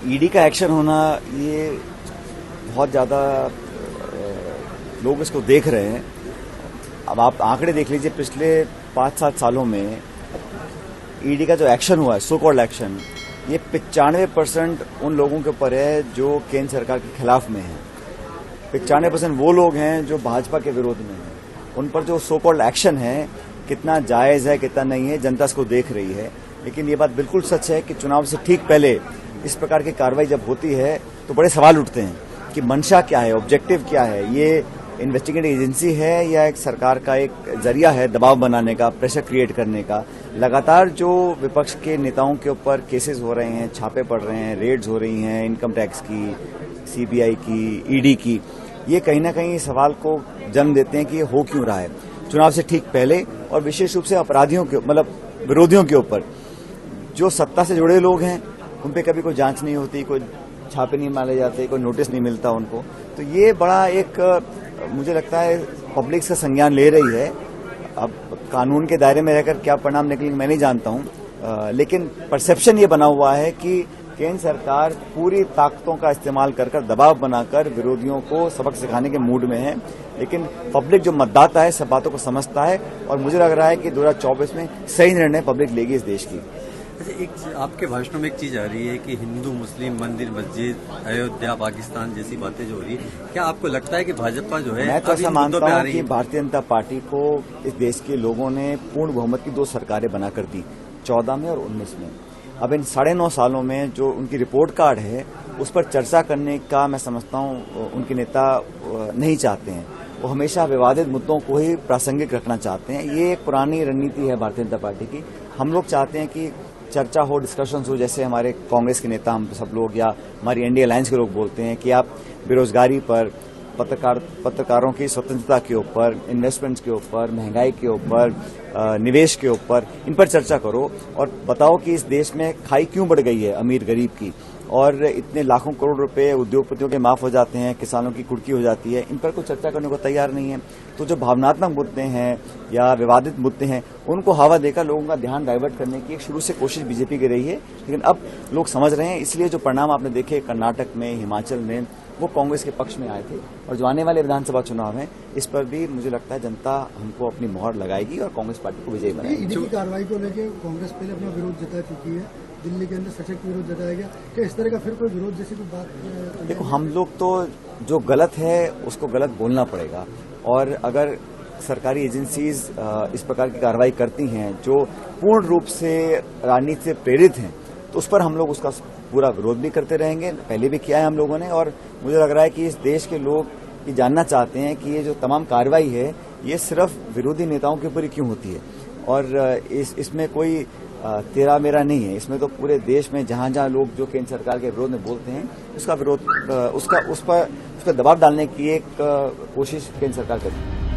ED का action होना ये बहुत ज़्यादा लोग इसको देख रहे हैं। अब आप आंकड़े देख लीजिए, पिछले 5-7 सालों में ईडी का जो एक्शन हुआ है, सो कॉल्ड एक्शन, ये 95% उन लोगों के ऊपर है जो केंद्र सरकार के खिलाफ में हैं। 95% वो लोग हैं जो भाजपा के विरोध में हैं। उन पर जो सो कॉल्ड एक्शन है, कितना जायज है कितना नहीं है, जनता इसको देख रही है। लेकिन ये बात बिल्कुल सच है कि चुनाव से ठीक पहले इस प्रकार की कार्रवाई जब होती है तो बड़े सवाल उठते हैं कि मंशा क्या है, ऑब्जेक्टिव क्या है, ये इन्वेस्टिगेटिव एजेंसी है या एक सरकार का एक जरिया है दबाव बनाने का, प्रेशर क्रिएट करने का। लगातार जो विपक्ष के नेताओं के ऊपर केसेस हो रहे हैं, छापे पड़ रहे हैं, रेड्स हो रही हैं इनकम टैक्स की, सीबीआई की, ईडी की, ये कहीं ना कहीं सवाल को जन्म देते हैं कि ये हो क्यों रहा है चुनाव से ठीक पहले, और विशेष रूप से अपराधियों के मतलब विरोधियों के ऊपर। जो सत्ता से जुड़े लोग हैं उन पे कभी कोई जांच नहीं होती, कोई छापे नहीं मारे जाते, कोई नोटिस नहीं मिलता उनको। तो ये बड़ा एक मुझे लगता है पब्लिक इसका संज्ञान ले रही है। अब कानून के दायरे में रहकर क्या परिणाम निकलेंगे मैं नहीं जानता हूं, लेकिन परसेप्शन ये बना हुआ है कि केंद्र सरकार पूरी ताकतों का इस्तेमाल कर दबाव बनाकर विरोधियों को सबक सिखाने के मूड में है। लेकिन पब्लिक जो मतदाता है सब बातों को समझता है, और मुझे लग रहा है कि 2024 में सही निर्णय पब्लिक लेगी इस देश की। अच्छा, एक आपके भाषणों में एक चीज आ रही है कि हिंदू मुस्लिम मंदिर मस्जिद, अयोध्या, पाकिस्तान जैसी बातें जो हो रही है, क्या आपको लगता है कि भाजपा जो है, मैं तो ऐसा मानता हूं कि भारतीय जनता पार्टी को इस देश के लोगों ने पूर्ण बहुमत की 2 सरकारें बनाकर दी, 14 में और 19 में। अब इन 9.5 सालों में जो उनकी रिपोर्ट कार्ड है उस पर चर्चा करने का मैं समझता हूं उनके नेता नहीं चाहते हैं। वो हमेशा विवादित मुद्दों को ही प्रासंगिक रखना चाहते हैं। ये एक पुरानी रणनीति है भारतीय जनता पार्टी की। हम लोग चाहते हैं कि चर्चा हो, डिस्कशंस हो, जैसे हमारे कांग्रेस के नेता हम सब लोग या हमारी एनडीए अलायंस के लोग बोलते हैं कि आप बेरोजगारी पर, पत्रकारों की स्वतंत्रता के ऊपर, इन्वेस्टमेंट्स के ऊपर, महंगाई के ऊपर, निवेश के ऊपर, इन पर चर्चा करो और बताओ कि इस देश में खाई क्यों बढ़ गई है अमीर गरीब की, और इतने लाखों करोड़ रुपए उद्योगपतियों के माफ हो जाते हैं, किसानों की कुर्की हो जाती है। इन पर कोई चर्चा करने को तैयार नहीं है। तो जो भावनात्मक मुद्दे हैं या विवादित मुद्दे हैं उनको हवा देकर लोगों का ध्यान डाइवर्ट करने की एक शुरू से कोशिश बीजेपी की रही है। लेकिन अब लोग समझ रहे हैं, इसलिए जो परिणाम आपने देखे कर्नाटक में, हिमाचल में, वो कांग्रेस के पक्ष में आए थे। और जो आने वाले विधानसभा चुनाव हैं इस पर भी मुझे लगता है जनता हमको अपनी मोहर लगाएगी और कांग्रेस पार्टी को विजयी बनाएगी। ईडी की कार्रवाई को लेकर कांग्रेस पहले अपना विरोध जता चुकी है, दिल्ली के अंदर सशक्त विरोध जताया गया। क्या इस तरह का फिर कोई विरोध जैसी कोई बात? देखो, हम लोग तो जो गलत है उसको गलत बोलना पड़ेगा, और अगर सरकारी एजेंसीज इस प्रकार की कार्रवाई करती हैं जो पूर्ण रूप से राजनीति से प्रेरित हैं तो उस पर हम लोग उसका पूरा विरोध भी करते रहेंगे। पहले भी किया है हम लोगों ने, और मुझे लग रहा है कि इस देश के लोग ये जानना चाहते हैं कि ये जो तमाम कार्रवाई है ये सिर्फ विरोधी नेताओं के ऊपर ही क्यों होती है, और इसमें कोई तेरा मेरा नहीं है। इसमें तो पूरे देश में जहां जहां लोग जो केंद्र सरकार के विरोध में बोलते हैं उसका विरोध उस पर दबाव डालने की एक कोशिश केंद्र सरकार करती है।